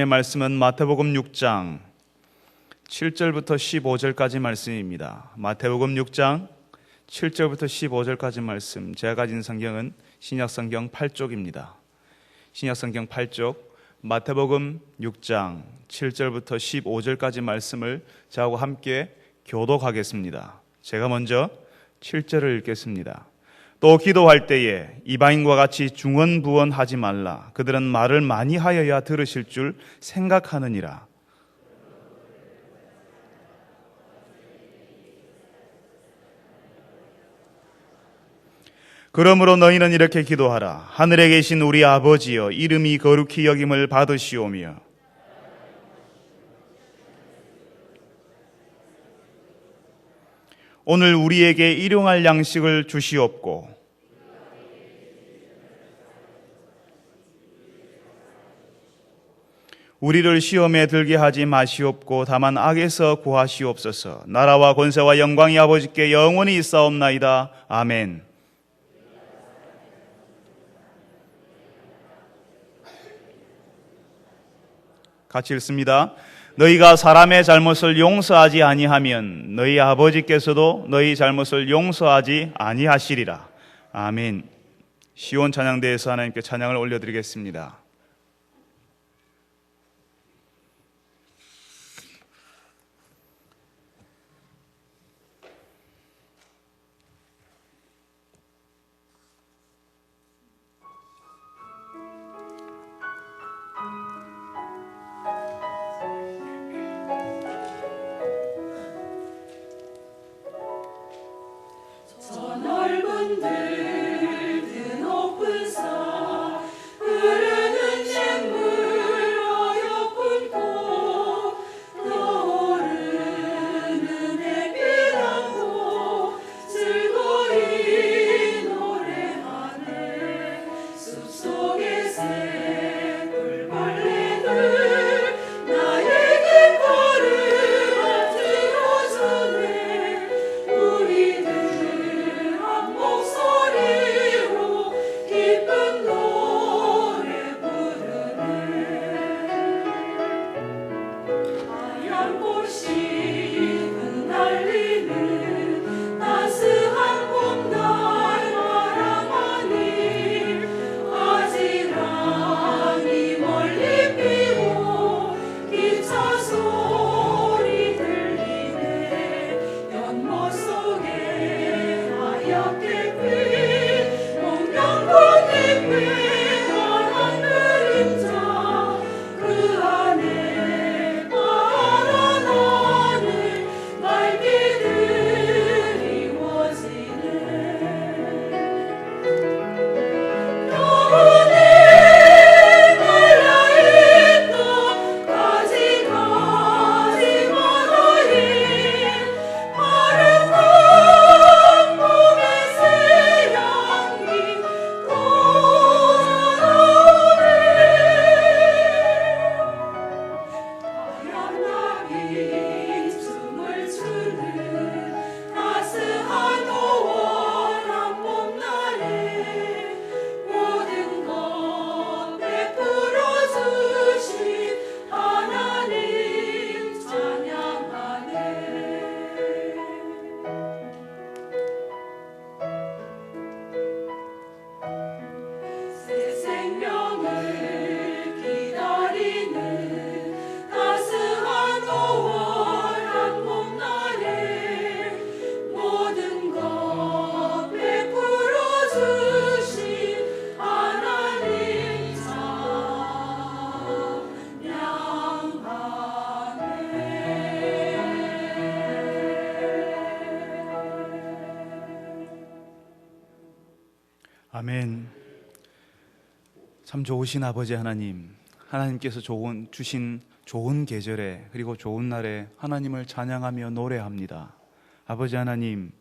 말씀은 마태복음 6장 7절부터 15절까지 말씀입니다. 마태복음 6장 7절부터 15절까지 말씀. 제가 가진 성경은 신약성경 8쪽입니다. 신약성경 8쪽 마태복음 6장 7절부터 15절까지 말씀을 저하고 함께 교독하겠습니다. 제가 먼저 7절을 읽겠습니다. 또 기도할 때에 이방인과 같이 중언부언하지 말라. 그들은 말을 많이 하여야 들으실 줄 생각하느니라. 그러므로 너희는 이렇게 기도하라. 하늘에 계신 우리 아버지여, 이름이 거룩히 여김을 받으시오며 오늘 우리에게 일용할 양식을 주시옵고 우리를 시험에 들게 하지 마시옵고 다만 악에서 구하시옵소서. 나라와 권세와 영광이 아버지께 영원히 있사옵나이다. 아멘. 같이 읽습니다. 너희가 사람의 잘못을 용서하지 아니하면 너희 아버지께서도 너희 잘못을 용서하지 아니하시리라. 아멘. 시온 찬양대에서 하나님께 찬양을 올려드리겠습니다. 아멘. 참 좋으신 아버지 하나님, 하나님께서 주신 좋은 계절에 그리고 좋은 날에 하나님을 찬양하며 노래합니다. 아버지 하나님,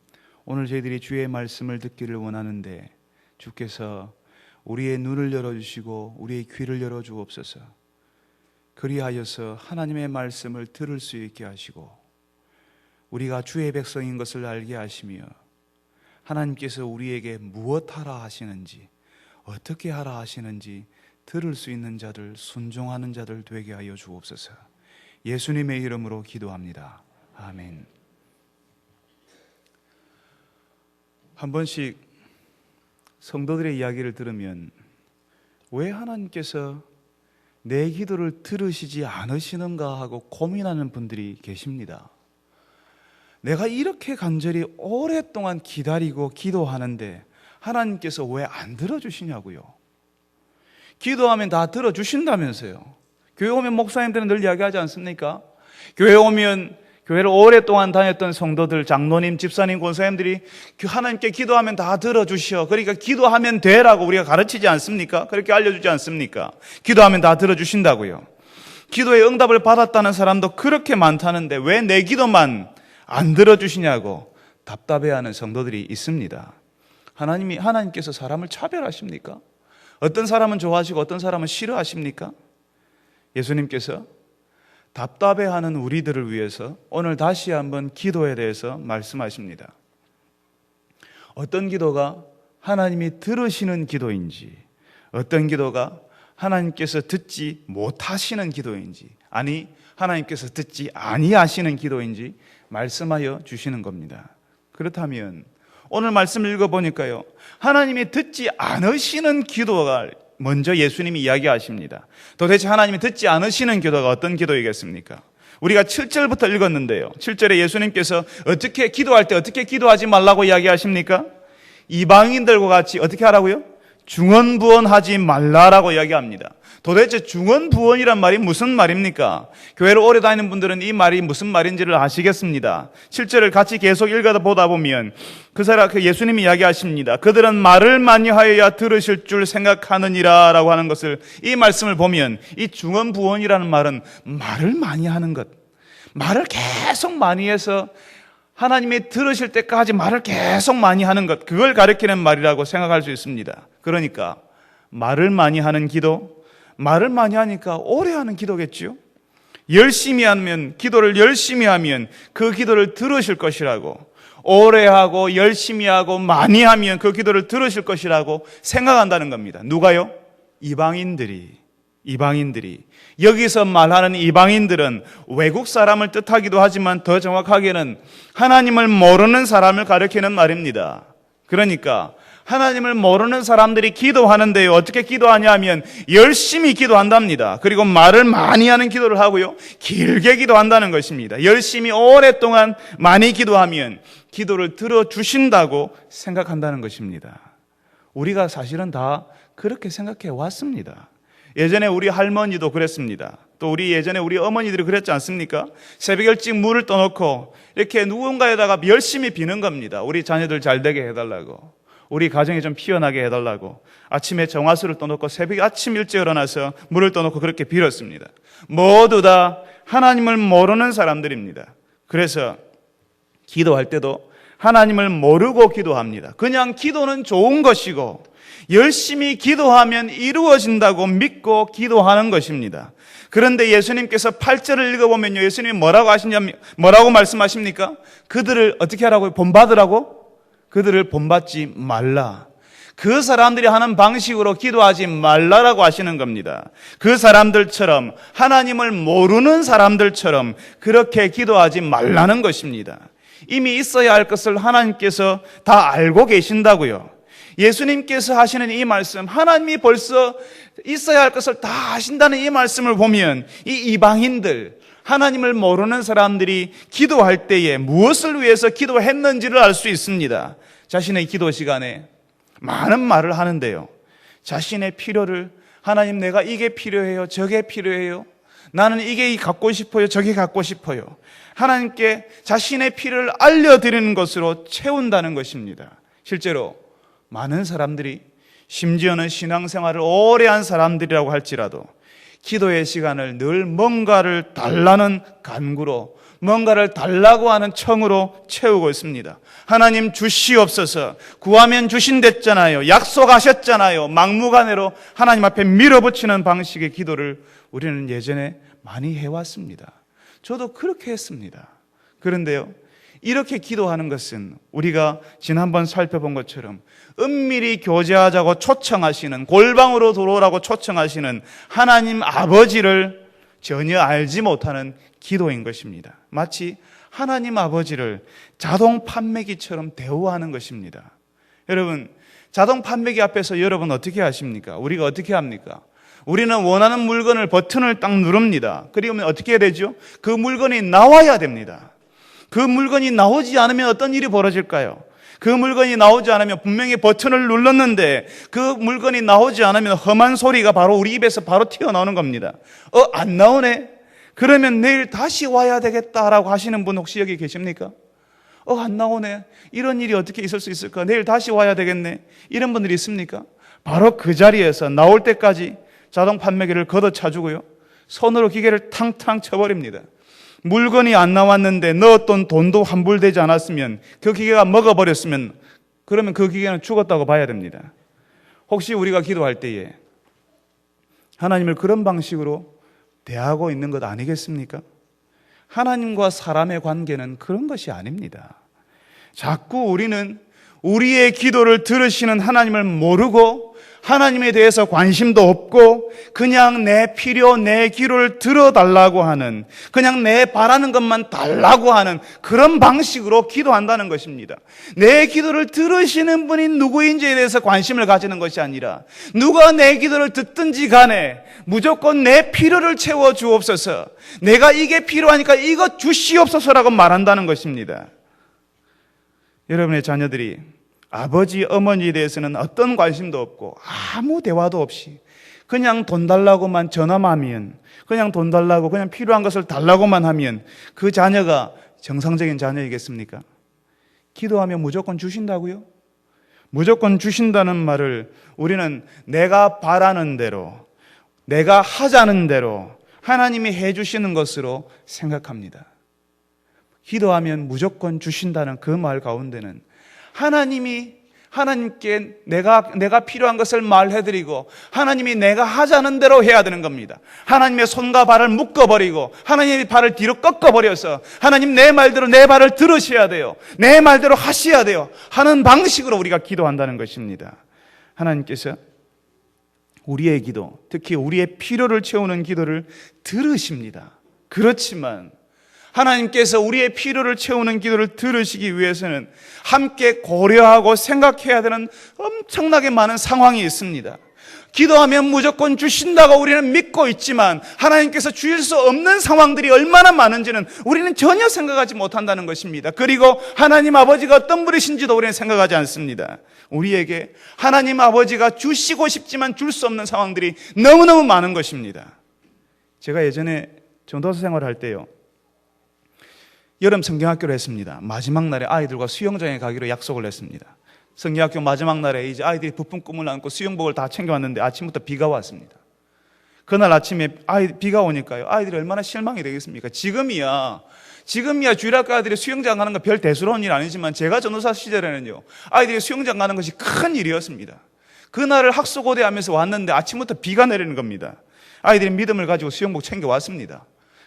오늘 저희들이 주의 말씀을 듣기를 원하는데 주께서 우리의 눈을 열어주시고 우리의 귀를 열어주옵소서. 그리하여서 하나님의 말씀을 들을 수 있게 하시고 우리가 주의 백성인 것을 알게 하시며 하나님께서 우리에게 무엇하라 하시는지, 어떻게 하라 하시는지 들을 수 있는 자들, 순종하는 자들 되게 하여 주옵소서. 예수님의 이름으로 기도합니다. 아멘. 한 번씩 성도들의 이야기를 들으면 왜 하나님께서 내 기도를 들으시지 않으시는가 하고 고민하는 분들이 계십니다. 내가 이렇게 간절히 오랫동안 기다리고 기도하는데 하나님께서 왜 안 들어주시냐고요. 기도하면 다 들어주신다면서요. 교회 오면 목사님들은 늘 이야기하지 않습니까? 교회 오면 교회를 오랫동안 다녔던 성도들, 장로님, 집사님, 권사님들이 하나님께 기도하면 다 들어주셔. 그러니까 기도하면 되라고 우리가 가르치지 않습니까? 그렇게 알려주지 않습니까? 기도하면 다 들어주신다고요. 기도의 응답을 받았다는 사람도 그렇게 많다는데 왜 내 기도만 안 들어주시냐고 답답해하는 성도들이 있습니다. 하나님께서 사람을 차별하십니까? 어떤 사람은 좋아하시고 어떤 사람은 싫어하십니까? 예수님께서 답답해하는 우리들을 위해서 오늘 다시 한번 기도에 대해서 말씀하십니다. 어떤 기도가 하나님이 들으시는 기도인지, 어떤 기도가 하나님께서 듣지 못하시는 기도인지, 아니 하나님께서 듣지 아니하시는 기도인지 말씀하여 주시는 겁니다. 그렇다면 오늘 말씀을 읽어보니까요, 하나님이 듣지 않으시는 기도가 먼저 예수님이 이야기하십니다. 도대체 하나님이 듣지 않으시는 기도가 어떤 기도이겠습니까? 우리가 7절부터 읽었는데요, 7절에 예수님께서 어떻게 기도할 때 어떻게 기도하지 말라고 이야기하십니까? 이방인들과 같이 어떻게 하라고요? 중언부언하지 말라라고 이야기합니다. 도대체 중언부언이란 말이 무슨 말입니까? 교회를 오래 다니는 분들은 이 말이 무슨 말인지를 아시겠습니다. 7절을 같이 계속 읽어보다 보면 예수님이 이야기하십니다. 그들은 말을 많이 하여야 들으실 줄 생각하느니라 라고 하는 것을, 이 말씀을 보면 이 중언부언이라는 말은 말을 많이 하는 것, 말을 계속 많이 해서 하나님이 들으실 때까지 말을 계속 많이 하는 것, 그걸 가리키는 말이라고 생각할 수 있습니다. 그러니까 말을 많이 하는 기도, 말을 많이 하니까 오래 하는 기도겠죠. 열심히 하면, 기도를 열심히 하면 그 기도를 들으실 것이라고, 오래 하고 열심히 하고 많이 하면 그 기도를 들으실 것이라고 생각한다는 겁니다. 누가요? 이방인들이. 여기서 말하는 이방인들은 외국 사람을 뜻하기도 하지만 더 정확하게는 하나님을 모르는 사람을 가리키는 말입니다. 그러니까 하나님을 모르는 사람들이 기도하는데요, 어떻게 기도하냐면 열심히 기도한답니다. 그리고 말을 많이 하는 기도를 하고요, 길게 기도한다는 것입니다. 열심히 오랫동안 많이 기도하면 기도를 들어주신다고 생각한다는 것입니다. 우리가 사실은 다 그렇게 생각해 왔습니다. 예전에 우리 할머니도 그랬습니다. 또 예전에 우리 어머니들이 그랬지 않습니까? 새벽 일찍 물을 떠놓고 이렇게 누군가에다가 열심히 비는 겁니다. 우리 자녀들 잘 되게 해달라고, 우리 가정이 좀 피어나게 해달라고. 아침에 정화수를 떠놓고 새벽 아침 일찍 일어나서 물을 떠놓고 그렇게 빌었습니다. 모두 다 하나님을 모르는 사람들입니다. 그래서 기도할 때도 하나님을 모르고 기도합니다. 그냥 기도는 좋은 것이고 열심히 기도하면 이루어진다고 믿고 기도하는 것입니다. 그런데 예수님께서 8절을 읽어보면요, 예수님이 뭐라고 말씀하십니까? 그들을 어떻게 하라고요? 본받으라고? 그들을 본받지 말라. 그 사람들이 하는 방식으로 기도하지 말라라고 하시는 겁니다. 그 사람들처럼, 하나님을 모르는 사람들처럼 그렇게 기도하지 말라는 것입니다. 이미 있어야 할 것을 하나님께서 다 알고 계신다고요. 예수님께서 하시는 이 말씀, 하나님이 벌써 있어야 할 것을 다 아신다는 이 말씀을 보면 이 이방인들, 하나님을 모르는 사람들이 기도할 때에 무엇을 위해서 기도했는지를 알 수 있습니다. 자신의 기도 시간에 많은 말을 하는데요, 자신의 필요를, 하나님 내가 이게 필요해요, 저게 필요해요, 나는 이게 갖고 싶어요, 저게 갖고 싶어요, 하나님께 자신의 필요를 알려드리는 것으로 채운다는 것입니다. 실제로 많은 사람들이, 심지어는 신앙생활을 오래 한 사람들이라고 할지라도 기도의 시간을 늘 뭔가를 달라는 간구로, 뭔가를 달라고 하는 청으로 채우고 있습니다. 하나님 주시옵소서, 구하면 주신댔잖아요, 약속하셨잖아요, 막무가내로 하나님 앞에 밀어붙이는 방식의 기도를 우리는 예전에 많이 해왔습니다. 저도 그렇게 했습니다. 그런데요, 이렇게 기도하는 것은 우리가 지난번 살펴본 것처럼 은밀히 교제하자고 초청하시는, 골방으로 들어오라고 초청하시는 하나님 아버지를 전혀 알지 못하는 기도인 것입니다. 마치 하나님 아버지를 자동 판매기처럼 대우하는 것입니다. 여러분, 자동 판매기 앞에서 여러분 어떻게 하십니까? 우리가 어떻게 합니까? 우리는 원하는 물건을 버튼을 딱 누릅니다. 그리고 어떻게 해야 되죠? 그 물건이 나와야 됩니다. 그 물건이 나오지 않으면 어떤 일이 벌어질까요? 그 물건이 나오지 않으면 분명히 버튼을 눌렀는데 그 물건이 나오지 않으면 험한 소리가 바로 우리 입에서 바로 튀어나오는 겁니다. 안 나오네? 그러면 내일 다시 와야 되겠다라고 하시는 분 혹시 여기 계십니까? 안 나오네. 이런 일이 어떻게 있을 수 있을까? 내일 다시 와야 되겠네. 이런 분들이 있습니까? 바로 그 자리에서 나올 때까지 자동 판매기를 걷어차주고요, 손으로 기계를 탕탕 쳐버립니다. 물건이 안 나왔는데 넣었던 돈도 환불되지 않았으면, 그 기계가 먹어버렸으면, 그러면 그 기계는 죽었다고 봐야 됩니다. 혹시 우리가 기도할 때에 하나님을 그런 방식으로 대하고 있는 것 아니겠습니까? 하나님과 사람의 관계는 그런 것이 아닙니다. 자꾸 우리는 우리의 기도를 들으시는 하나님을 모르고 하나님에 대해서 관심도 없고 그냥 내 필요, 내 기도를 들어달라고 하는, 그냥 내 바라는 것만 달라고 하는 그런 방식으로 기도한다는 것입니다. 내 기도를 들으시는 분이 누구인지에 대해서 관심을 가지는 것이 아니라 누가 내 기도를 듣든지 간에 무조건 내 필요를 채워주옵소서, 내가 이게 필요하니까 이것 주시옵소서라고 말한다는 것입니다. 여러분의 자녀들이 아버지, 어머니에 대해서는 어떤 관심도 없고 아무 대화도 없이 그냥 돈 달라고만 전화만 하면, 그냥 돈 달라고, 그냥 필요한 것을 달라고만 하면 그 자녀가 정상적인 자녀이겠습니까? 기도하면 무조건 주신다고요? 무조건 주신다는 말을 우리는 내가 바라는 대로, 내가 하자는 대로 하나님이 해주시는 것으로 생각합니다. 기도하면 무조건 주신다는 그 말 가운데는 하나님께 내가 필요한 것을 말해드리고 하나님이 내가 하자는 대로 해야 되는 겁니다. 하나님의 손과 발을 묶어버리고 하나님의 발을 뒤로 꺾어버려서 하나님 내 말대로 내 발을 들으셔야 돼요, 내 말대로 하셔야 돼요 하는 방식으로 우리가 기도한다는 것입니다. 하나님께서 우리의 기도, 특히 우리의 필요를 채우는 기도를 들으십니다. 그렇지만 하나님께서 우리의 필요를 채우는 기도를 들으시기 위해서는 함께 고려하고 생각해야 되는 엄청나게 많은 상황이 있습니다. 기도하면 무조건 주신다고 우리는 믿고 있지만 하나님께서 주실 수 없는 상황들이 얼마나 많은지는 우리는 전혀 생각하지 못한다는 것입니다. 그리고 하나님 아버지가 어떤 분이신지도 우리는 생각하지 않습니다. 우리에게 하나님 아버지가 주시고 싶지만 줄 수 없는 상황들이 너무너무 많은 것입니다. 제가 예전에 전도사 생활할 때요, 여름 성경학교를 했습니다. 마지막 날에 아이들과 수영장에 가기로 약속을 했습니다. 성경학교 마지막 날에 이제 아이들이 부푼 꿈을 안고 수영복을 다 챙겨왔는데 아침부터 비가 왔습니다. 그날 아침에 비가 오니까요, 아이들이 얼마나 실망이 되겠습니까? 지금이야 주일학교 아이들이 수영장 가는 거 별 대수로운 일 아니지만 제가 전도사 시절에는요, 아이들이 수영장 가는 것이 큰 일이었습니다. 그날을 학수고대하면서 왔는데 아침부터 비가 내리는 겁니다. 아이들이 믿음을 가지고 수영복 챙겨왔습니다.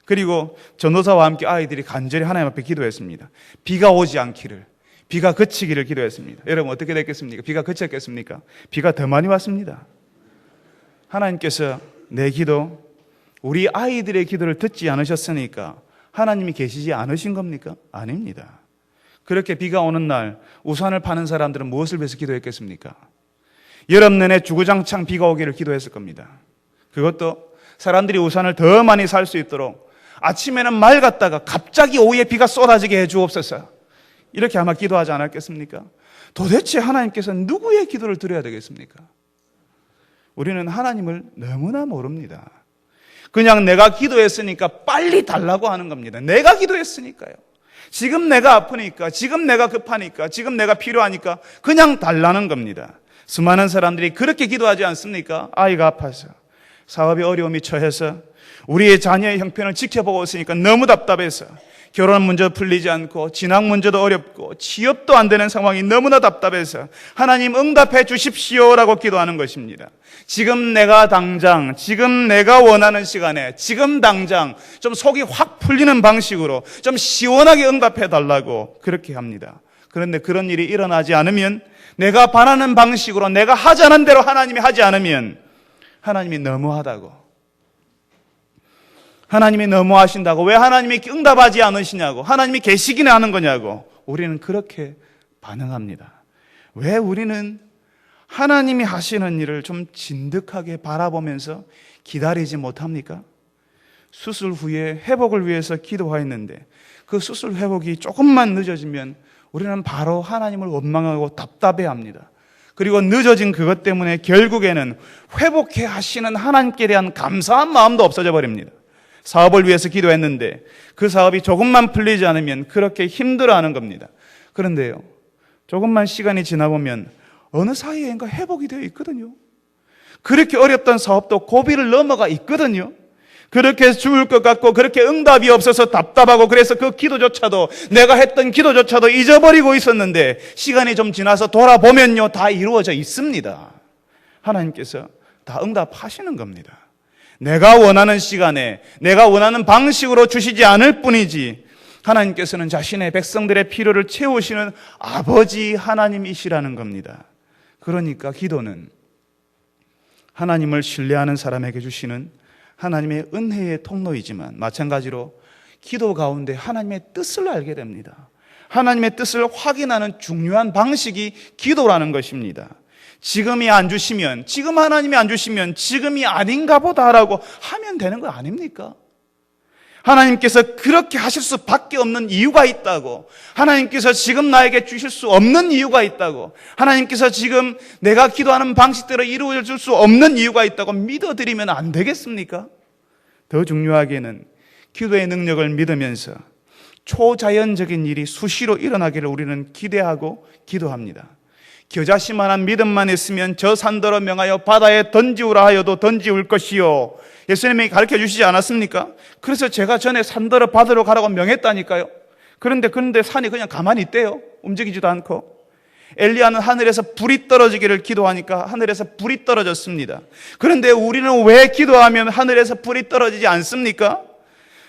그리고 전도사와 함께 아이들이 간절히 하나님 앞에 기도했습니다. 비가 오지 않기를, 비가 그치기를 기도했습니다. 여러분 어떻게 됐겠습니까? 비가 그쳤겠습니까? 비가 더 많이 왔습니다. 하나님께서 내 기도, 우리 아이들의 기도를 듣지 않으셨으니까 하나님이 계시지 않으신 겁니까? 아닙니다. 그렇게 비가 오는 날 우산을 파는 사람들은 무엇을 위해서 기도했겠습니까? 여름 내내 주구장창 비가 오기를 기도했을 겁니다. 그것도 사람들이 우산을 더 많이 살 수 있도록 아침에는 맑았다가 갑자기 오후에 비가 쏟아지게 해주옵소서, 이렇게 아마 기도하지 않았겠습니까? 도대체 하나님께서 누구의 기도를 들어야 되겠습니까? 우리는 하나님을 너무나 모릅니다. 그냥 내가 기도했으니까 빨리 달라고 하는 겁니다. 내가 기도했으니까요, 지금 내가 아프니까, 지금 내가 급하니까, 지금 내가 필요하니까 그냥 달라는 겁니다. 수많은 사람들이 그렇게 기도하지 않습니까? 아이가 아파서, 사업에 어려움이 처해서, 우리의 자녀의 형편을 지켜보고 있으니까 너무 답답해서 결혼 문제도 풀리지 않고 진학 문제도 어렵고 취업도 안 되는 상황이 너무나 답답해서 하나님 응답해 주십시오라고 기도하는 것입니다. 지금 내가 당장, 지금 내가 원하는 시간에, 지금 당장 좀 속이 확 풀리는 방식으로 좀 시원하게 응답해 달라고 그렇게 합니다. 그런데 그런 일이 일어나지 않으면, 내가 바라는 방식으로 내가 하자는 대로 하나님이 하지 않으면 하나님이 너무하다고, 하나님이 너무하신다고, 왜 하나님이 응답하지 않으시냐고, 하나님이 계시기나 하는 거냐고 우리는 그렇게 반응합니다. 왜 우리는 하나님이 하시는 일을 좀 진득하게 바라보면서 기다리지 못합니까? 수술 후에 회복을 위해서 기도하였는데 그 수술 회복이 조금만 늦어지면 우리는 바로 하나님을 원망하고 답답해합니다. 그리고 늦어진 그것 때문에 결국에는 회복해 하시는 하나님께 대한 감사한 마음도 없어져 버립니다. 사업을 위해서 기도했는데 그 사업이 조금만 풀리지 않으면 그렇게 힘들어하는 겁니다. 그런데요, 조금만 시간이 지나보면 어느 사이에인가 회복이 되어 있거든요. 그렇게 어렵던 사업도 고비를 넘어가 있거든요. 그렇게 죽을 것 같고 그렇게 응답이 없어서 답답하고 그래서 그 기도조차도, 내가 했던 기도조차도 잊어버리고 있었는데 시간이 좀 지나서 돌아보면요, 다 이루어져 있습니다. 하나님께서 다 응답하시는 겁니다. 내가 원하는 시간에 내가 원하는 방식으로 주시지 않을 뿐이지 하나님께서는 자신의 백성들의 필요를 채우시는 아버지 하나님이시라는 겁니다. 그러니까 기도는 하나님을 신뢰하는 사람에게 주시는 하나님의 은혜의 통로이지만 마찬가지로 기도 가운데 하나님의 뜻을 알게 됩니다. 하나님의 뜻을 확인하는 중요한 방식이 기도라는 것입니다. 지금이 안 주시면, 지금 하나님이 안 주시면 지금이 아닌가 보다라고 하면 되는 거 아닙니까? 하나님께서 그렇게 하실 수밖에 없는 이유가 있다고, 하나님께서 지금 나에게 주실 수 없는 이유가 있다고, 하나님께서 지금 내가 기도하는 방식대로 이루어질 수 없는 이유가 있다고 믿어드리면 안 되겠습니까? 더 중요하게는 기도의 능력을 믿으면서 초자연적인 일이 수시로 일어나기를 우리는 기대하고 기도합니다. 겨자씨만한 믿음만 있으면 저 산더러 명하여 바다에 던지우라 하여도 던지울 것이요, 예수님이 가르쳐 주시지 않았습니까? 그래서 제가 전에 산더러 바다로 가라고 명했다니까요. 그런데 산이 그냥 가만히 있대요. 움직이지도 않고. 엘리야는 하늘에서 불이 떨어지기를 기도하니까 하늘에서 불이 떨어졌습니다. 그런데 우리는 왜 기도하면 하늘에서 불이 떨어지지 않습니까?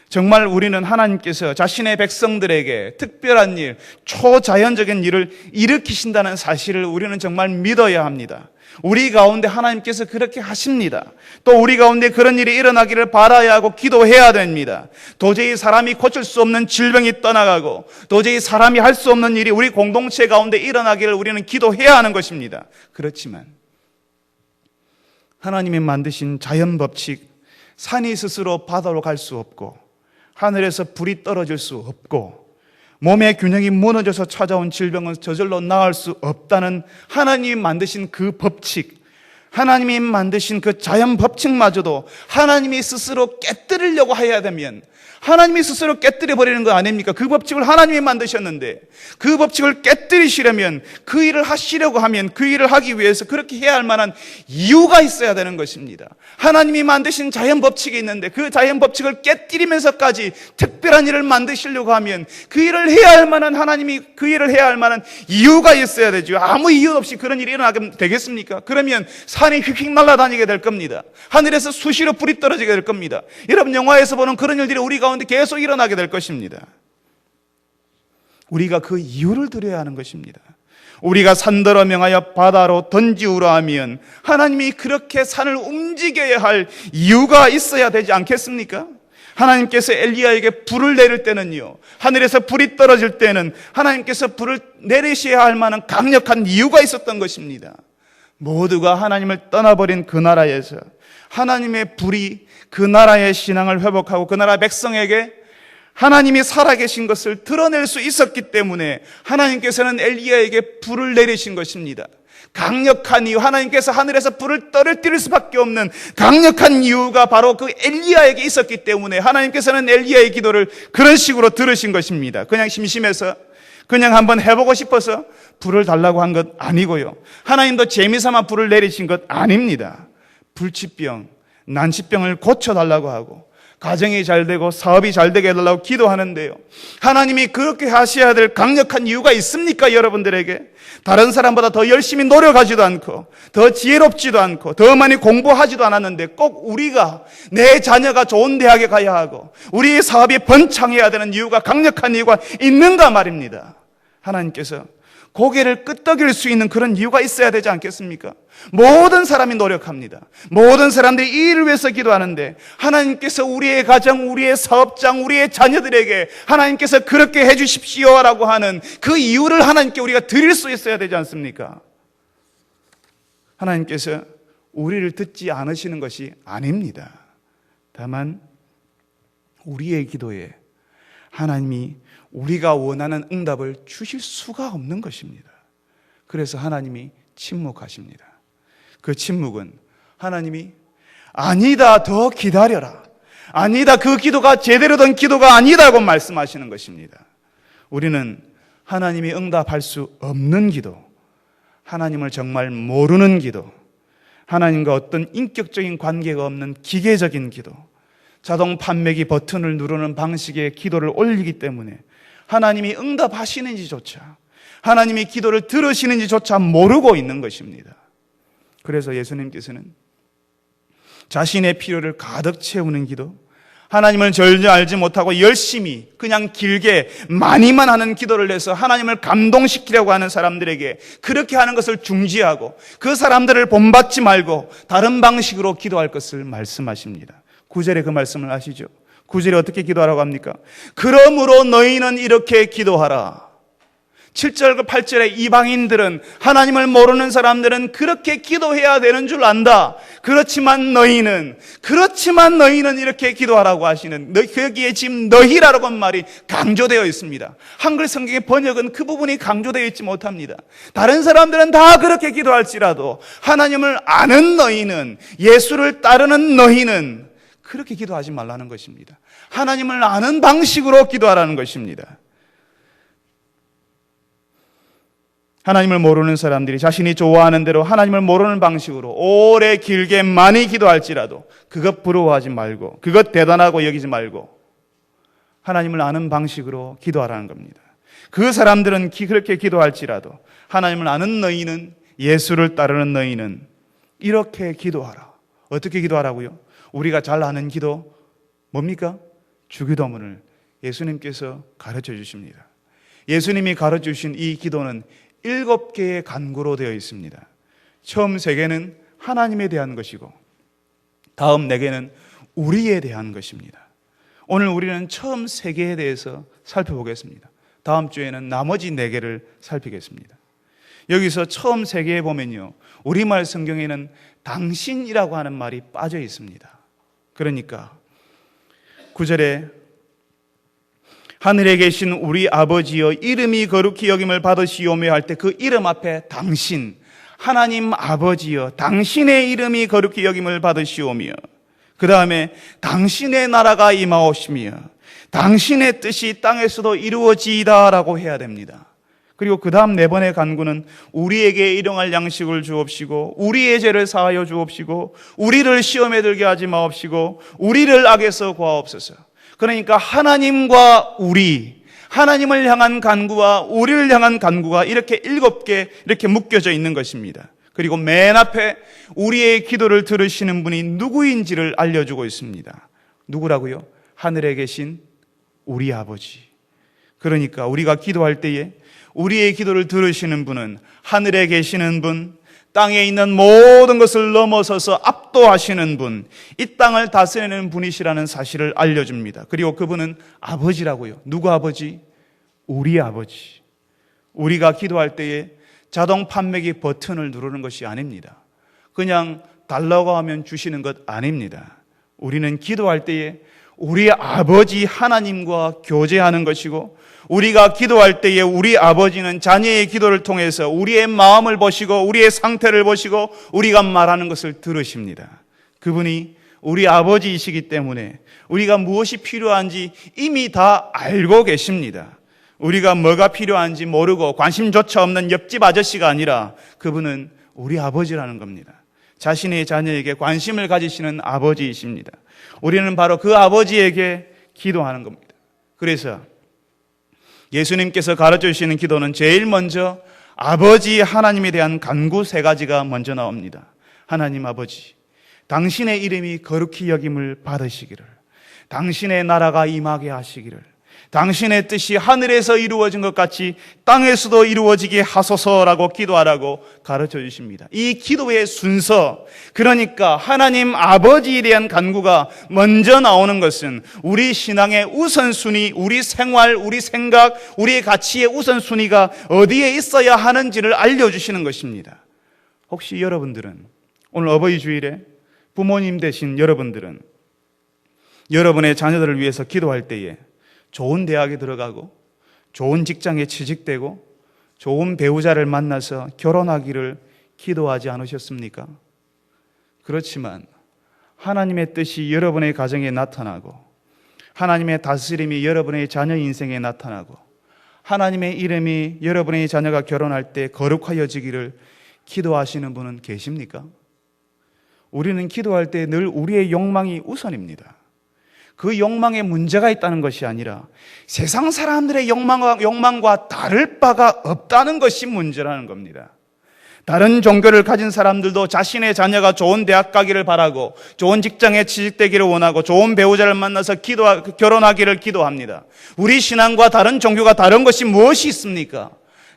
정말 우리는 하나님께서 자신의 백성들에게 특별한 일, 초자연적인 일을 일으키신다는 사실을 우리는 정말 믿어야 합니다. 우리 가운데 하나님께서 그렇게 하십니다. 또 우리 가운데 그런 일이 일어나기를 바라야 하고 기도해야 됩니다. 도저히 사람이 고칠 수 없는 질병이 떠나가고 도저히 사람이 할 수 없는 일이 우리 공동체 가운데 일어나기를 우리는 기도해야 하는 것입니다. 그렇지만 하나님이 만드신 자연 법칙, 산이 스스로 바다로 갈 수 없고 하늘에서 불이 떨어질 수 없고 몸의 균형이 무너져서 찾아온 질병은 저절로 나을 수 없다는 하나님이 만드신 그 법칙, 하나님이 만드신 그 자연 법칙마저도 하나님이 스스로 깨뜨리려고 해야 되면 하나님이 스스로 깨뜨려 버리는 거 아닙니까? 그 법칙을 하나님이 만드셨는데 그 법칙을 깨뜨리시려면, 그 일을 하시려고 하면 그 일을 하기 위해서 그렇게 해야 할 만한 이유가 있어야 되는 것입니다. 하나님이 만드신 자연 법칙이 있는데 그 자연 법칙을 깨뜨리면서까지 특별한 일을 만드시려고 하면 그 일을 해야 할 만한, 하나님이 그 일을 해야 할 만한 이유가 있어야 되죠. 아무 이유 없이 그런 일이 일어나게 되겠습니까? 그러면 산이 휙휙 날아다니게 될 겁니다. 하늘에서 수시로 불이 떨어지게 될 겁니다. 여러분, 영화에서 보는 그런 일들이 우리 가운데 계속 일어나게 될 것입니다. 우리가 그 이유를 들어야 하는 것입니다. 우리가 산더러 명하여 바다로 던지우라 하면 하나님이 그렇게 산을 움직여야 할 이유가 있어야 되지 않겠습니까? 하나님께서 엘리야에게 불을 내릴 때는요, 하늘에서 불이 떨어질 때는 하나님께서 불을 내리셔야 할 만한 강력한 이유가 있었던 것입니다. 모두가 하나님을 떠나버린 그 나라에서 하나님의 불이 그 나라의 신앙을 회복하고 그 나라 백성에게 하나님이 살아계신 것을 드러낼 수 있었기 때문에 하나님께서는 엘리야에게 불을 내리신 것입니다. 강력한 이유, 하나님께서 하늘에서 불을 떨어뜨릴 수밖에 없는 강력한 이유가 바로 그 엘리야에게 있었기 때문에 하나님께서는 엘리야의 기도를 그런 식으로 들으신 것입니다. 그냥 심심해서, 그냥 한번 해보고 싶어서 불을 달라고 한 것 아니고요, 하나님도 재미삼아 불을 내리신 것 아닙니다. 불치병, 난치병을 고쳐달라고 하고 가정이 잘 되고 사업이 잘 되게 해달라고 기도하는데요, 하나님이 그렇게 하셔야 될 강력한 이유가 있습니까? 여러분들에게 다른 사람보다 더 열심히 노력하지도 않고 더 지혜롭지도 않고 더 많이 공부하지도 않았는데 꼭 우리가, 내 자녀가 좋은 대학에 가야 하고 우리의 사업이 번창해야 되는 이유가, 강력한 이유가 있는가 말입니다. 하나님께서 고개를 끄덕일 수 있는 그런 이유가 있어야 되지 않겠습니까? 모든 사람이 노력합니다. 모든 사람들이 이 일을 위해서 기도하는데 하나님께서 우리의 가정, 우리의 사업장, 우리의 자녀들에게 하나님께서 그렇게 해주십시오라고 하는 그 이유를 하나님께 우리가 드릴 수 있어야 되지 않습니까? 하나님께서 우리를 듣지 않으시는 것이 아닙니다. 다만 우리의 기도에 하나님이 우리가 원하는 응답을 주실 수가 없는 것입니다. 그래서 하나님이 침묵하십니다. 그 침묵은 하나님이 아니다, 더 기다려라, 아니다, 그 기도가 제대로 된 기도가 아니다고 말씀하시는 것입니다. 우리는 하나님이 응답할 수 없는 기도, 하나님을 정말 모르는 기도, 하나님과 어떤 인격적인 관계가 없는 기계적인 기도, 자동 판매기 버튼을 누르는 방식의 기도를 올리기 때문에 하나님이 응답하시는지조차, 하나님이 기도를 들으시는지조차 모르고 있는 것입니다. 그래서 예수님께서는 자신의 필요를 가득 채우는 기도, 하나님을 전혀 알지 못하고 열심히 그냥 길게 많이만 하는 기도를 해서 하나님을 감동시키려고 하는 사람들에게 그렇게 하는 것을 중지하고 그 사람들을 본받지 말고 다른 방식으로 기도할 것을 말씀하십니다. 9절에 그 말씀을 아시죠? 9절에 어떻게 기도하라고 합니까? 그러므로 너희는 이렇게 기도하라. 7절과 8절에 이방인들은, 하나님을 모르는 사람들은 그렇게 기도해야 되는 줄 안다. 그렇지만 너희는 이렇게 기도하라고 하시는, 거기에 지금 너희라고 한 말이 강조되어 있습니다. 한글 성경의 번역은 그 부분이 강조되어 있지 못합니다. 다른 사람들은 다 그렇게 기도할지라도 하나님을 아는 너희는, 예수를 따르는 너희는 그렇게 기도하지 말라는 것입니다. 하나님을 아는 방식으로 기도하라는 것입니다. 하나님을 모르는 사람들이 자신이 좋아하는 대로 하나님을 모르는 방식으로 오래 길게 많이 기도할지라도 그것 부러워하지 말고, 그것 대단하고 여기지 말고 하나님을 아는 방식으로 기도하라는 겁니다. 그 사람들은 그렇게 기도할지라도 하나님을 아는 너희는, 예수를 따르는 너희는 이렇게 기도하라. 어떻게 기도하라고요? 우리가 잘 아는 기도 뭡니까? 주기도문을 예수님께서 가르쳐 주십니다. 예수님이 가르쳐 주신 이 기도는 7개의 간구로 되어 있습니다. 처음 3개는 하나님에 대한 것이고 다음 4개는 우리에 대한 것입니다. 오늘 우리는 처음 3개에 대해서 살펴보겠습니다. 다음 주에는 나머지 4개를 살피겠습니다. 여기서 처음 3개에 보면요, 우리말 성경에는 당신이라고 하는 말이 빠져 있습니다. 그러니까 9절에 하늘에 계신 우리 아버지여 이름이 거룩히 여김을 받으시오며 할 때 그 이름 앞에 당신, 하나님 아버지여 당신의 이름이 거룩히 여김을 받으시오며, 그 다음에 당신의 나라가 임하오시며 당신의 뜻이 땅에서도 이루어지이다라고 해야 됩니다. 그리고 그 다음 4번의 간구는 우리에게 일용할 양식을 주옵시고 우리의 죄를 사하여 주옵시고 우리를 시험에 들게 하지 마옵시고 우리를 악에서 구하옵소서. 그러니까 하나님과 우리, 하나님을 향한 간구와 우리를 향한 간구가 이렇게 7개 이렇게 묶여져 있는 것입니다. 그리고 맨 앞에 우리의 기도를 들으시는 분이 누구인지를 알려주고 있습니다. 누구라고요? 하늘에 계신 우리 아버지. 그러니까 우리가 기도할 때에 우리의 기도를 들으시는 분은 하늘에 계시는 분, 땅에 있는 모든 것을 넘어서서 압도하시는 분, 이 땅을 다스리는 분이시라는 사실을 알려줍니다. 그리고 그분은 아버지라고요. 누구 아버지? 우리 아버지. 우리가 기도할 때에 자동 판매기 버튼을 누르는 것이 아닙니다. 그냥 달라고 하면 주시는 것 아닙니다. 우리는 기도할 때에 우리 아버지 하나님과 교제하는 것이고, 우리가 기도할 때에 우리 아버지는 자녀의 기도를 통해서 우리의 마음을 보시고 우리의 상태를 보시고 우리가 말하는 것을 들으십니다. 그분이 우리 아버지이시기 때문에 우리가 무엇이 필요한지 이미 다 알고 계십니다. 우리가 뭐가 필요한지 모르고 관심조차 없는 옆집 아저씨가 아니라 그분은 우리 아버지라는 겁니다. 자신의 자녀에게 관심을 가지시는 아버지이십니다. 우리는 바로 그 아버지에게 기도하는 겁니다. 그래서 예수님께서 가르쳐 주시는 기도는 제일 먼저 아버지 하나님에 대한 간구 세 가지가 먼저 나옵니다. 하나님 아버지, 당신의 이름이 거룩히 여김을 받으시기를, 당신의 나라가 임하게 하시기를, 당신의 뜻이 하늘에서 이루어진 것 같이 땅에서도 이루어지게 하소서라고 기도하라고 가르쳐 주십니다. 이 기도의 순서, 그러니까 하나님 아버지에 대한 간구가 먼저 나오는 것은 우리 신앙의 우선순위, 우리 생활, 우리 생각, 우리의 가치의 우선순위가 어디에 있어야 하는지를 알려주시는 것입니다. 혹시 여러분들은 오늘 어버이 주일에 부모님 되신 여러분들은 여러분의 자녀들을 위해서 기도할 때에 좋은 대학에 들어가고 좋은 직장에 취직되고 좋은 배우자를 만나서 결혼하기를 기도하지 않으셨습니까? 그렇지만 하나님의 뜻이 여러분의 가정에 나타나고 하나님의 다스림이 여러분의 자녀 인생에 나타나고 하나님의 이름이 여러분의 자녀가 결혼할 때 거룩하여지기를 기도하시는 분은 계십니까? 우리는 기도할 때 늘 우리의 욕망이 우선입니다. 그 욕망에 문제가 있다는 것이 아니라 세상 사람들의 욕망과 다를 바가 없다는 것이 문제라는 겁니다. 다른 종교를 가진 사람들도 자신의 자녀가 좋은 대학 가기를 바라고 좋은 직장에 취직되기를 원하고 좋은 배우자를 만나서 결혼하기를 기도합니다. 우리 신앙과 다른 종교가 다른 것이 무엇이 있습니까?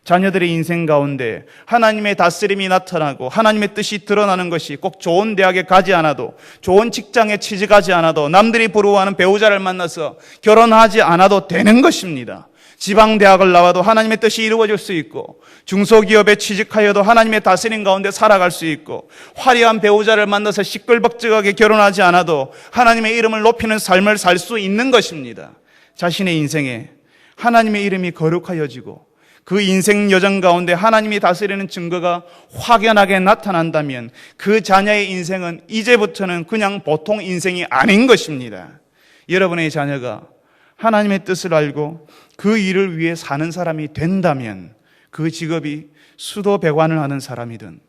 자녀들의 인생 가운데 하나님의 다스림이 나타나고 하나님의 뜻이 드러나는 것이 꼭 좋은 대학에 가지 않아도 좋은 직장에 취직하지 않아도 남들이 부러워하는 배우자를 만나서 결혼하지 않아도 되는 것입니다. 지방대학을 나와도 하나님의 뜻이 이루어질 수 있고 중소기업에 취직하여도 하나님의 다스림 가운데 살아갈 수 있고 화려한 배우자를 만나서 시끌벅적하게 결혼하지 않아도 하나님의 이름을 높이는 삶을 살 수 있는 것입니다. 자신의 인생에 하나님의 이름이 거룩하여지고 그 인생 여정 가운데 하나님이 다스리는 증거가 확연하게 나타난다면 그 자녀의 인생은 이제부터는 그냥 보통 인생이 아닌 것입니다. 여러분의 자녀가 하나님의 뜻을 알고 그 일을 위해 사는 사람이 된다면 그 직업이 수도 배관을 하는 사람이든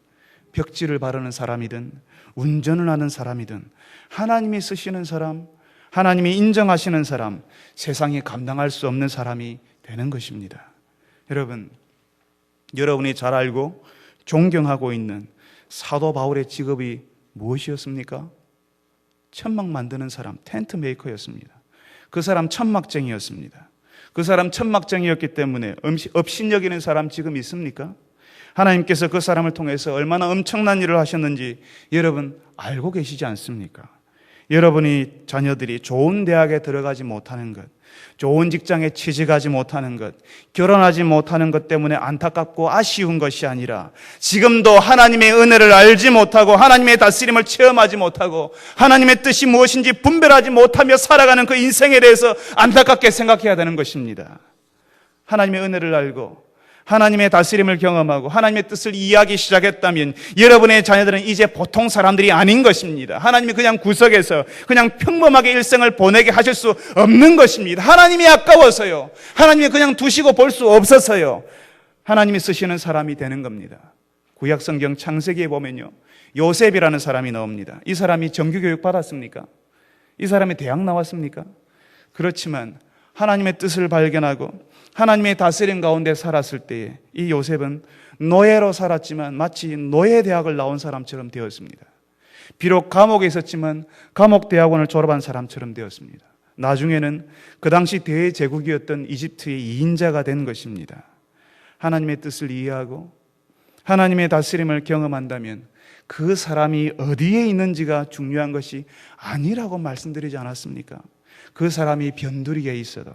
벽지를 바르는 사람이든 운전을 하는 사람이든 하나님이 쓰시는 사람, 하나님이 인정하시는 사람, 세상에 감당할 수 없는 사람이 되는 것입니다. 여러분, 여러분이 잘 알고 존경하고 있는 사도 바울의 직업이 무엇이었습니까? 천막 만드는 사람, 텐트 메이커였습니다. 그 사람 천막쟁이였습니다. 그 사람 천막쟁이였기 때문에 업신여기는 사람 지금 있습니까? 하나님께서 그 사람을 통해서 얼마나 엄청난 일을 하셨는지 여러분 알고 계시지 않습니까? 여러분이 자녀들이 좋은 대학에 들어가지 못하는 것, 좋은 직장에 취직하지 못하는 것, 결혼하지 못하는 것 때문에 안타깝고 아쉬운 것이 아니라 지금도 하나님의 은혜를 알지 못하고 하나님의 다스림을 체험하지 못하고 하나님의 뜻이 무엇인지 분별하지 못하며 살아가는 그 인생에 대해서 안타깝게 생각해야 되는 것입니다. 하나님의 은혜를 알고 하나님의 다스림을 경험하고 하나님의 뜻을 이해하기 시작했다면 여러분의 자녀들은 이제 보통 사람들이 아닌 것입니다. 하나님이 그냥 구석에서 그냥 평범하게 일생을 보내게 하실 수 없는 것입니다. 하나님이 아까워서요. 하나님이 그냥 두시고 볼 수 없어서요. 하나님이 쓰시는 사람이 되는 겁니다. 구약성경 창세기에 보면요, 요셉이라는 사람이 나옵니다. 이 사람이 정규교육 받았습니까? 이 사람이 대학 나왔습니까? 그렇지만 하나님의 뜻을 발견하고 하나님의 다스림 가운데 살았을 때에 이 요셉은 노예로 살았지만 마치 노예대학을 나온 사람처럼 되었습니다. 비록 감옥에 있었지만 감옥대학원을 졸업한 사람처럼 되었습니다. 나중에는 그 당시 대제국이었던 이집트의 2인자가 된 것입니다. 하나님의 뜻을 이해하고 하나님의 다스림을 경험한다면 그 사람이 어디에 있는지가 중요한 것이 아니라고 말씀드리지 않았습니까? 그 사람이 변두리에 있어도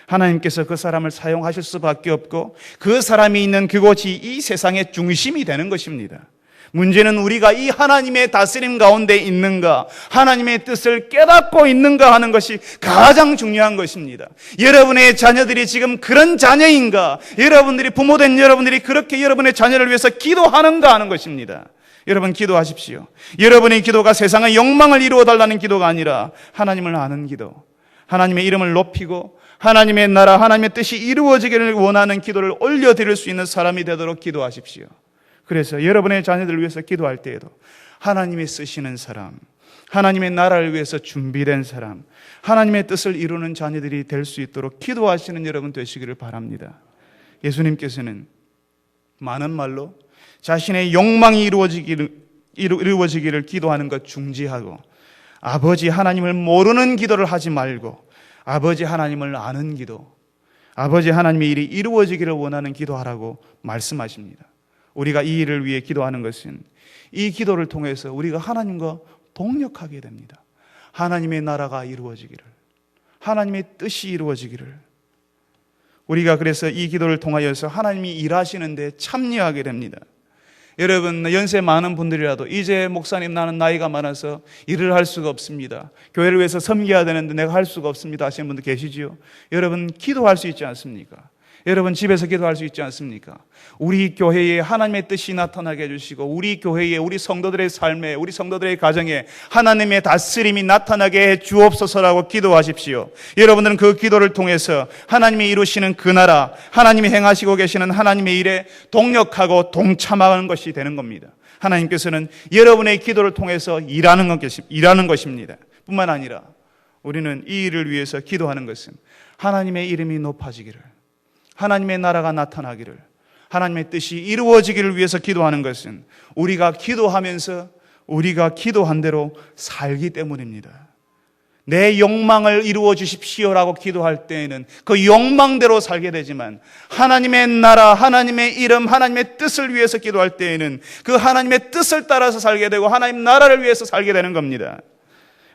하나님께서 그 사람을 사용하실 수밖에 없고 그 사람이 있는 그곳이 이 세상의 중심이 되는 것입니다. 문제는 우리가 이 하나님의 다스림 가운데 있는가, 하나님의 뜻을 깨닫고 있는가 하는 것이 가장 중요한 것입니다. 여러분의 자녀들이 지금 그런 자녀인가, 여러분들이 부모된 여러분들이 그렇게 여러분의 자녀를 위해서 기도하는가 하는 것입니다. 여러분 기도하십시오. 여러분의 기도가 세상의 욕망을 이루어달라는 기도가 아니라 하나님을 아는 기도, 하나님의 이름을 높이고 하나님의 나라, 하나님의 뜻이 이루어지기를 원하는 기도를 올려드릴 수 있는 사람이 되도록 기도하십시오. 그래서 여러분의 자녀들을 위해서 기도할 때에도 하나님이 쓰시는 사람, 하나님의 나라를 위해서 준비된 사람, 하나님의 뜻을 이루는 자녀들이 될 수 있도록 기도하시는 여러분 되시기를 바랍니다. 예수님께서는 많은 말로 자신의 욕망이 이루어지기를 기도하는 것 중지하고, 아버지 하나님을 모르는 기도를 하지 말고 아버지 하나님을 아는 기도, 아버지 하나님의 일이 이루어지기를 원하는 기도하라고 말씀하십니다. 우리가 이 일을 위해 기도하는 것은 이 기도를 통해서 우리가 하나님과 동력하게 됩니다. 하나님의 나라가 이루어지기를, 하나님의 뜻이 이루어지기를, 우리가 그래서 이 기도를 통하여서 하나님이 일하시는 데 참여하게 됩니다. 여러분, 연세 많은 분들이라도 이제 목사님 나는 나이가 많아서 일을 할 수가 없습니다, 교회를 위해서 섬겨야 되는데 내가 할 수가 없습니다 하시는 분들 계시지요. 여러분, 기도할 수 있지 않습니까? 여러분, 집에서 기도할 수 있지 않습니까? 우리 교회에 하나님의 뜻이 나타나게 해주시고, 우리 교회에, 우리 성도들의 삶에, 우리 성도들의 가정에 하나님의 다스림이 나타나게 해 주옵소서라고 기도하십시오. 여러분들은 그 기도를 통해서 하나님이 이루시는 그 나라, 하나님이 행하시고 계시는 하나님의 일에 동력하고 동참하는 것이 되는 겁니다. 하나님께서는 여러분의 기도를 통해서 일하는 것입니다. 뿐만 아니라 우리는 이 일을 위해서 기도하는 것은 하나님의 이름이 높아지기를, 하나님의 나라가 나타나기를, 하나님의 뜻이 이루어지기를 위해서 기도하는 것은 우리가 기도하면서 우리가 기도한 대로 살기 때문입니다. 내 욕망을 이루어 주십시오라고 기도할 때에는 그 욕망대로 살게 되지만, 하나님의 나라, 하나님의 이름, 하나님의 뜻을 위해서 기도할 때에는 그 하나님의 뜻을 따라서 살게 되고 하나님 나라를 위해서 살게 되는 겁니다.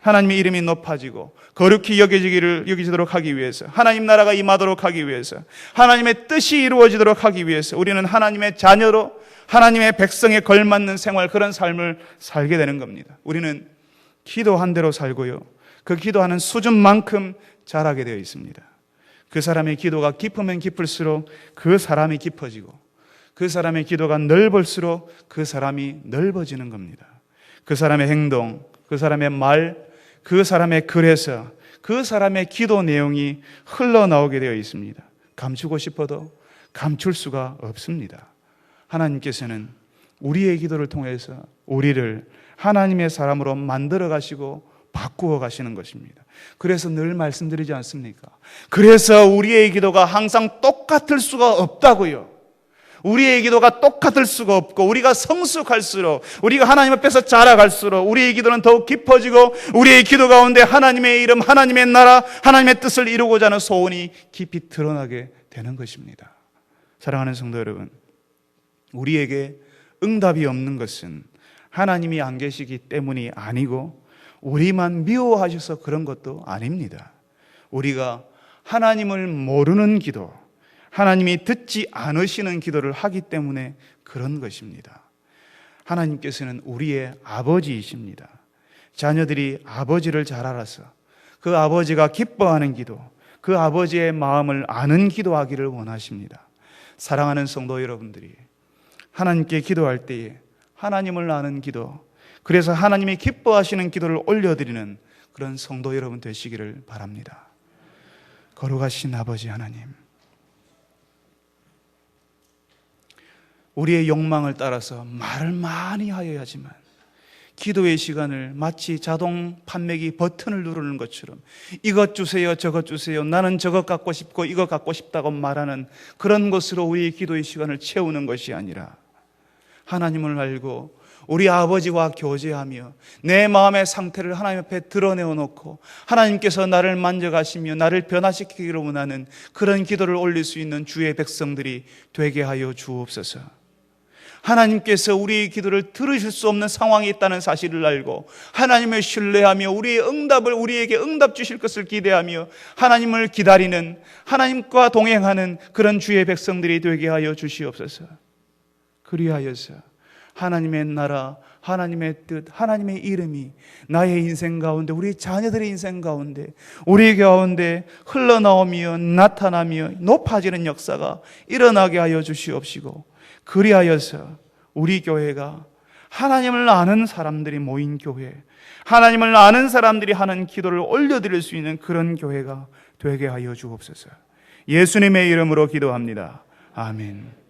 하나님의 이름이 높아지고 거룩히 여겨지도록 하기 위해서, 하나님 나라가 임하도록 하기 위해서, 하나님의 뜻이 이루어지도록 하기 위해서 우리는 하나님의 자녀로 하나님의 백성에 걸맞는 생활, 그런 삶을 살게 되는 겁니다. 우리는 기도한 대로 살고요, 그 기도하는 수준만큼 자라게 되어 있습니다. 그 사람의 기도가 깊으면 깊을수록 그 사람이 깊어지고, 그 사람의 기도가 넓을수록 그 사람이 넓어지는 겁니다. 그 사람의 행동, 그 사람의 말, 그 사람의 글에서 그 사람의 기도 내용이 흘러나오게 되어 있습니다. 감추고 싶어도 감출 수가 없습니다. 하나님께서는 우리의 기도를 통해서 우리를 하나님의 사람으로 만들어 가시고 바꾸어 가시는 것입니다. 그래서 늘 말씀드리지 않습니까? 그래서 우리의 기도가 항상 똑같을 수가 없다고요. 우리의 기도가 똑같을 수가 없고, 우리가 성숙할수록, 우리가 하나님 앞에서 자라갈수록 우리의 기도는 더욱 깊어지고, 우리의 기도 가운데 하나님의 이름, 하나님의 나라, 하나님의 뜻을 이루고자 하는 소원이 깊이 드러나게 되는 것입니다. 사랑하는 성도 여러분, 우리에게 응답이 없는 것은 하나님이 안 계시기 때문이 아니고 우리만 미워하셔서 그런 것도 아닙니다. 우리가 하나님을 모르는 기도, 하나님이 듣지 않으시는 기도를 하기 때문에 그런 것입니다. 하나님께서는 우리의 아버지이십니다. 자녀들이 아버지를 잘 알아서 그 아버지가 기뻐하는 기도, 그 아버지의 마음을 아는 기도하기를 원하십니다. 사랑하는 성도 여러분들이 하나님께 기도할 때에 하나님을 아는 기도, 그래서 하나님이 기뻐하시는 기도를 올려드리는 그런 성도 여러분 되시기를 바랍니다. 거룩하신 아버지 하나님, 우리의 욕망을 따라서 말을 많이 하여야지만 기도의 시간을 마치 자동 판매기 버튼을 누르는 것처럼 이것 주세요, 저것 주세요, 나는 저것 갖고 싶고 이것 갖고 싶다고 말하는 그런 것으로 우리의 기도의 시간을 채우는 것이 아니라, 하나님을 알고 우리 아버지와 교제하며 내 마음의 상태를 하나님 앞에 드러내어 놓고 하나님께서 나를 만져가시며 나를 변화시키기를 원하는 그런 기도를 올릴 수 있는 주의 백성들이 되게 하여 주옵소서. 하나님께서 우리의 기도를 들으실 수 없는 상황이 있다는 사실을 알고 하나님을 신뢰하며 우리에게 응답 주실 것을 기대하며 하나님을 기다리는, 하나님과 동행하는 그런 주의 백성들이 되게 하여 주시옵소서. 그리하여서 하나님의 나라, 하나님의 뜻, 하나님의 이름이 나의 인생 가운데, 우리 자녀들의 인생 가운데, 우리 가운데 흘러나오며 나타나며 높아지는 역사가 일어나게 하여 주시옵시고, 그리하여서 우리 교회가 하나님을 아는 사람들이 모인 교회, 하나님을 아는 사람들이 하는 기도를 올려드릴 수 있는 그런 교회가 되게 하여 주옵소서. 예수님의 이름으로 기도합니다. 아멘.